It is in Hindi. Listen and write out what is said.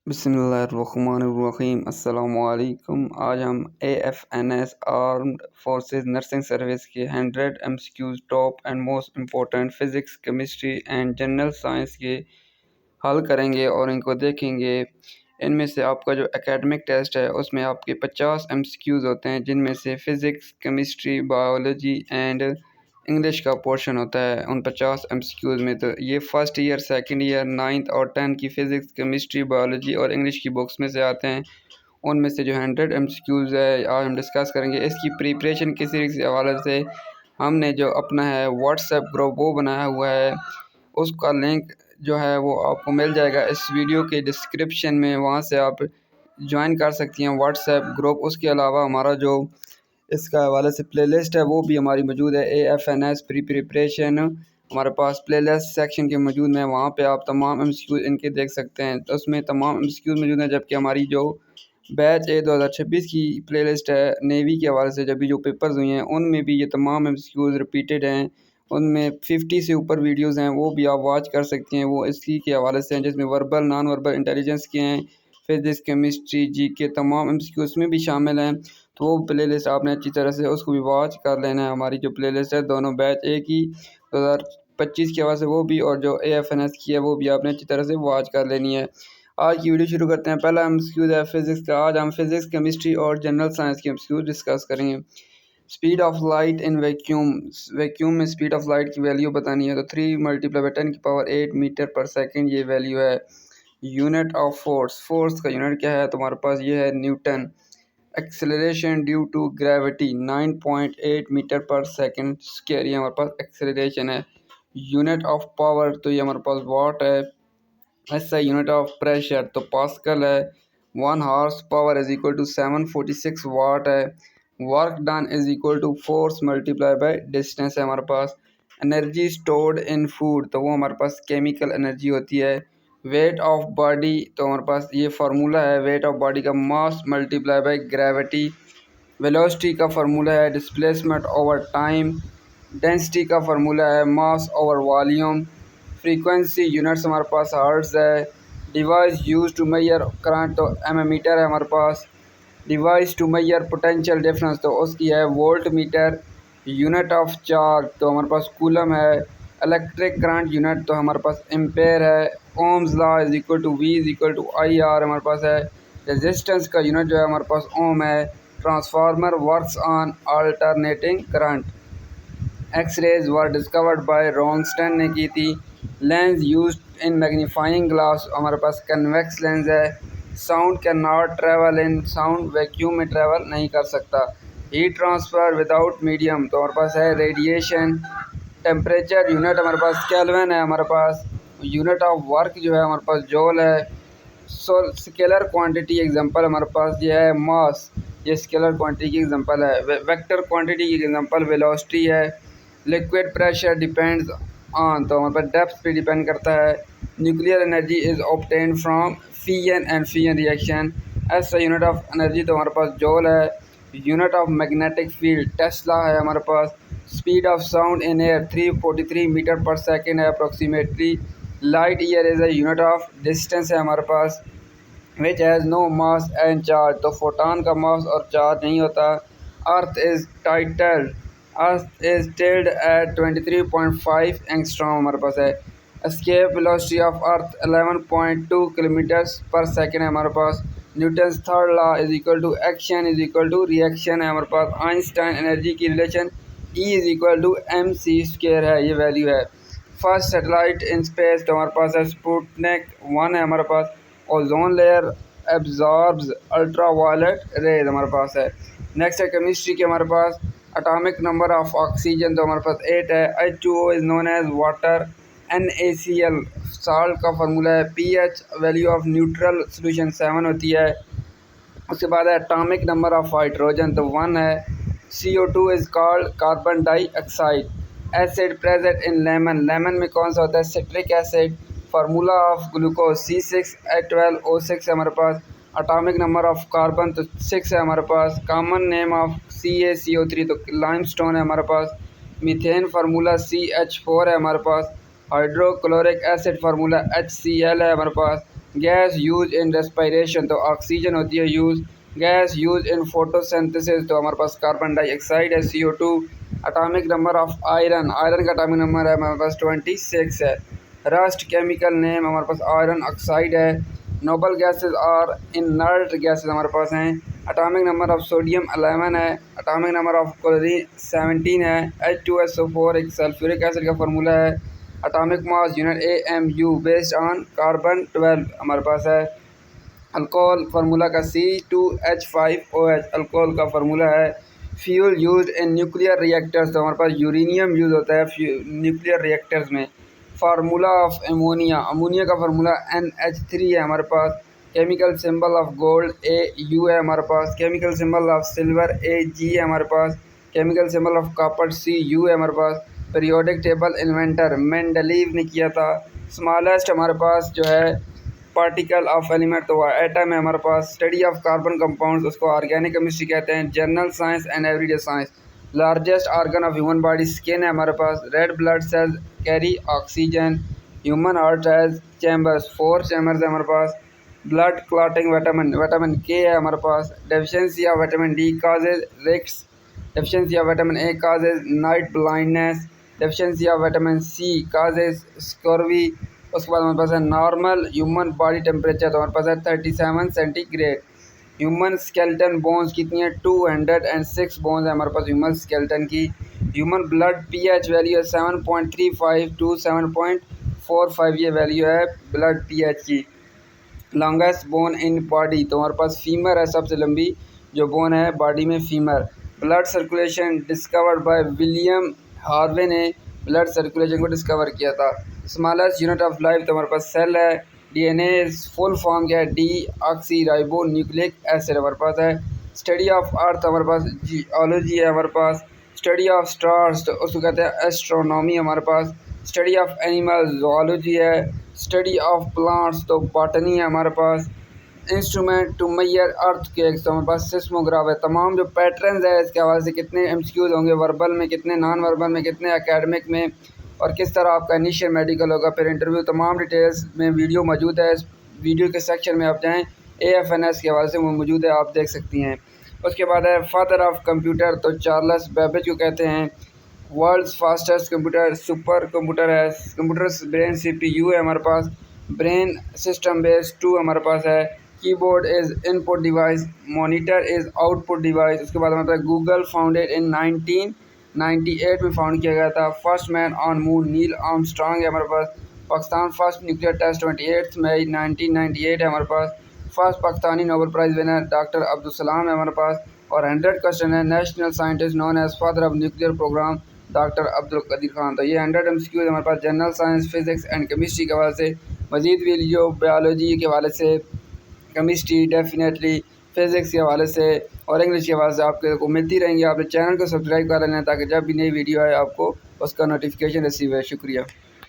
बिस्मिल्लाहिर्रहमानिर्रहीम अस्सलामुअलैकुम। आज हम AFNS armed forces nursing service के 100 MCQs top and most important physics, chemistry and general science के हल करेंगे और इनको देखेंगे। इनमें से आपका जो एकेडमिक टेस्ट है उसमें आपके 50 MCQs होते हैं, जिनमें से physics, chemistry, biology and English का पोर्शन होता है उन 50 MCQs में। तो ये first year, second year, 9th और 10th की फ़िज़िक्स, केमिस्ट्री, बायोलॉजी और इंग्लिश की बुक्स में से आते हैं। उनमें से जो 100 MCQs है आज हम डिस्कस करेंगे। इसकी प्रिपरेशन किसी हवाले से हमने जो अपना है व्हाट्सएप ग्रुप वो बनाया हुआ है, उसका लिंक जो है वो आपको मिल जाएगा इस वीडियो के डिस्क्रिप्शन में। वहाँ से आप ज्वाइन कर सकती हैं व्हाट्सएप ग्रुप। उसके अलावा हमारा जो इसका हवाले से प्लेलिस्ट है वो भी हमारी मौजूद है। AFNS प्रिपरेशन हमारे पास प्लेलिस्ट सेक्शन के मौजूद है, वहाँ पे आप तमाम MCQs इनके देख सकते हैं। तो उसमें तमाम MCQs मौजूद हैं, जबकि हमारी जो बैच A 2026 की प्लेलिस्ट है नेवी के हवाले से जब भी जो पेपर्स हुए हैं उनमें भी ये तमाम MCQs रिपीटेड हैं। उनमें 50 से ऊपर वीडियोज़ हैं, वो भी आप वॉच कर सकती हैं। वो इसी के हवाले से हैं जिसमें वर्बल, नॉन वर्बल इंटेलिजेंस के हैं, फिज़िक्स, केमिस्ट्री, GK तमाम MCQ उसमें भी शामिल हैं। तो वो प्लेलिस्ट आपने अच्छी तरह से उसको भी वॉच कर लेना है। हमारी जो प्लेलिस्ट है दोनों बैच A की 2025 के हवाले से वो भी, और जो AFNS की है वो भी आपने अच्छी तरह से वॉच कर लेनी है। आज की वीडियो शुरू करते हैं। पहला MCQ है फिज़िक्स का। आज हम फिज़िक्स, केमिस्ट्री और जनरल साइंस के MCQ डिस्कस करेंगे। Speed of light in vacuum. Vacuum में स्पीड ऑफ लाइट की वैल्यू बतानी है, तो 3 × 10⁸ मीटर पर सेकंड ये वैल्यू है। यूनिट ऑफ फोर्स, फोर्स का यूनिट क्या है तो हमारे पास ये है newton. Acceleration due to gravity 9.8 metre per second square, ये हमारे पास एक्सेलरेशन है। यूनिट ऑफ पावर तो ये हमारे पास वाट है। ऐसा यूनिट ऑफ प्रेशर तो पास्कल है। 1 horse power is equal to 746 watt है। Work done is equal to force multiply by distance है हमारे पास। एनर्जी स्टोर्ड इन फूड तो वो हमारे पास केमिकल एनर्जी होती है। वेट ऑफ बॉडी तो हमारे पास ये फार्मूला है, वेट ऑफ बॉडी का mass multiply by gravity. Velocity का फार्मूला है डिस्प्लेसमेंट ओवर टाइम। डेंसिटी का फार्मूला है mass over volume. Frequency units हमारे पास हर्ट्ज़ है। Device use to measure current तो एमीमीटर है हमारे पास। Device to measure potential difference तो उसकी है voltmeter. Unit of charge तो हमारे पास कूलम है। इलेक्ट्रिक करंट यूनिट तो हमारे पास एम्पेयर है। Ohm's law is equal to V is equal to IR हमारे पास है। रेजिस्टेंस का यूनिट जो है हमारे पास ओम है। Transformer works on alternating current. X-rays were discovered by Roentgen ने की थी। Lens used in magnifying glass हमारे पास कन्वेक्स लेंस है। Sound can not travel in, sound vacuum में ट्रेवल नहीं कर सकता। हीट ट्रांसफ़र विदाउट मीडियम तो हमारे पास है रेडिएशन। टेम्परेचर यूनिट हमारे पास केल्विन है हमारे पास। यूनिट ऑफ वर्क जो है हमारे पास जूल है। स्केलर क्वांटिटी एग्जांपल हमारे पास ये है मास, ये स्केलर क्वांटिटी की एग्जांपल है। वेक्टर क्वांटिटी की एग्जांपल वेलोसिटी है। लिक्विड प्रेशर डिपेंड्स ऑन तो हमारे पास डेप्थ पे डिपेंड करता है। Nuclear energy is obtain from fission and fission reaction. ऐसा यूनिट ऑफ एनर्जी तो हमारे पास जूल है। Unit of magnetic field tesla है हमारे पास। Speed of sound in air 343 metre per second है approximately. Light year is a unit of distance है हमारे पास। Which has no mass and charge तो फोटॉन का मास और चार्ज नहीं होता। Earth is titled, earth is tilted at 23.5 angstrom हमारे पास है। Escape velocity of earth 11.2 kilometres per second है हमारे पास। Newton's third law is equal to action is equal to reaction है हमारे पास। आइंस्टाइन एनर्जी की relation E is equal to mc² है, ये वैल्यू है। फर्स्ट सैटेलाइट इन स्पेस तो हमारे पास है स्पुतनिक 1 है हमारे पास। Ozone layer absorbs ultra violet rays हमारे पास है। नेक्स्ट है केमिस्ट्री के हमारे पास। एटॉमिक नंबर ऑफ ऑक्सीजन तो हमारे पास 8 है। H2O is known as water. NaCl salt का फार्मूला है। pH value of neutral solution 7 होती है। उसके बाद है एटॉमिक नंबर ऑफ हाइड्रोजन तो 1 है। CO2 is called carbon dioxide. Acid present in lemon, lemon में कौन सा होता है citric acid. Formula of glucose C6H12O6 है हमारे पास। एटॉमिक नंबर ऑफ कार्बन तो 6 है हमारे पास। कॉमन नेम ऑफ CaCO3 तो लाइमस्टोन है हमारे पास। मीथेन फार्मूला CH4 है हमारे पास। हाइड्रोक्लोरिक एसिड फार्मूला HCl है हमारे पास। गैस यूज इन रेस्पिरेशन तो ऑक्सीजन होती है use. Gas use in photosynthesis तो हमारे पास कार्बन डाइऑक्साइड है CO2। Atomic number of iron, iron का एटॉमिक नंबर है हमारे पास 26 है। रस्ट केमिकल नेम हमारे पास आयरन ऑक्साइड है। नोबल गैसेस और इनर्ट गैसेस हमारे पास हैं। एटॉमिक नंबर ऑफ सोडियम 11 है। एटॉमिक नंबर ऑफ क्लोरीन 17 है। H2SO4 एक सल्फ्यूरिक एसिड का फार्मूला है। Atomic mass unit AMU based on carbon 12 हमारे पास है। अल्कोहल फार्मूला का C2H5OH अल्कोहल का फार्मूला है। Fuel used in nuclear reactors तो हमारे पास यूरेनियम यूज़ होता है न्यूक्लियर रिएक्टर्स में। फार्मूला ऑफ अमोनिया, अमोनिया का फार्मूला NH3 है हमारे पास। Chemical symbol of gold AU है हमारे पास। Chemical symbol of silver AG है हमारे पास। Chemical symbol of copper CU है हमारे पास। पीरियोडिक टेबल इन्वेंटर मेंडलीव ने किया था। स्मॉलेस्ट हमारे पास जो है पार्टिकल ऑफ एलिमेंट तो एटम है हमारे पास। स्टडी ऑफ कार्बन कंपाउंड्स उसको ऑर्गेनिक केमिस्ट्री कहते हैं। General science and everyday science. Largest organ of human body skin है हमारे पास। Red blood cells carry oxygen. Human heart has chambers, 4 chambers है हमारे पास। Blood clotting vitamin, vitamin K है हमारे पास। Deficiency of vitamin D causes rickets. Deficiency of vitamin A causes night blindness. Deficiency of vitamin C causes scurvy. उसके बाद हमारे पास है नॉर्मल ह्यूमन बॉडी टेम्परेचर तो हमारे पास है 37 सेंटीग्रेड। ह्यूमन स्केलेटन बोन्स कितनी है 206 बोन्स है हमारे पास ह्यूमन स्केलेटन की। ह्यूमन ब्लड pH वैल्यू है 7.35 टू 7.45 ये वैल्यू है ब्लड pH की। लॉन्गेस्ट बोन इन बॉडी तो हमारे पास फीमर है सबसे लंबी जो बोन है बॉडी में femur. Blood circulation discovered by William Harvey ने ब्लड सर्कुलेशन को डिस्कवर किया था। स्मॉलेस्ट यूनिट ऑफ लाइफ तो हमारे पास सेल है। DNA फुल फॉर्म क्या है डीऑक्सीराइबो न्यूक्लिक एसिड हमारे पास है। स्टडी ऑफ अर्थ हमारे पास जियोलॉजी है हमारे पास। स्टडी ऑफ स्टार्स तो उसको कहते हैं एस्ट्रोनॉमी हमारे पास। स्टडी ऑफ एनिमल्स जोलॉजी है। स्टडी ऑफ प्लांट्स तो बॉटनी है हमारे पास। इंस्ट्रूमेंट टू मैयर अर्थ के तो हमारे पास सिस्मोग्राफ है। तमाम जो पैटर्न्स है इसके हवाले से कितने MCQs होंगे वर्बल में, कितने नॉन वर्बल में, कितने एकेडमिक में और किस तरह आपका इनिशियल मेडिकल होगा फिर इंटरव्यू, तमाम डिटेल्स में वीडियो मौजूद है। इस वीडियो के सेक्शन में आप जाएँ AFNS के हवाले से वो मौजूद है, आप देख सकती हैं। उसके बाद है फादर ऑफ कंप्यूटर तो चार्ल्स बेबेज को कहते हैं। World's fastest computer super computer है। कंप्यूटर ब्रेन CPU है हमारे पास। ब्रेन सिस्टम बेस 2 हमारे पास है। Keyboard is input device, monitor is output device. उसके बाद हमारे पास गूगल फाउंडेड इन 1998 में फाउंड किया गया था। First man on moon Neil Armstrong है हमारे पास। Pakistan first nuclear test 28 May 1998 है हमारे पास। First Pakistani Nobel prize winner doctor Abdul Salam है हमारे पास। और 100 क्वेश्चन है national scientist known as father of nuclear programme doctor Abdul Qadeer Khan. तो ये 100 MCQs हमारे पास general science, physics and chemistry के हवाले से। मज़ीद वीडियो बायोलॉजी के हवाले से, केमिस्ट्री डेफिनेटली, फ़िज़िक्स के हवाले से और इंग्लिश के हवाले से आपके को मिलती रहेंगी। आप चैनल को सब्सक्राइब कर लें ताकि जब भी नई वीडियो आए आपको उसका नोटिफिकेशन रिसीव है। शुक्रिया।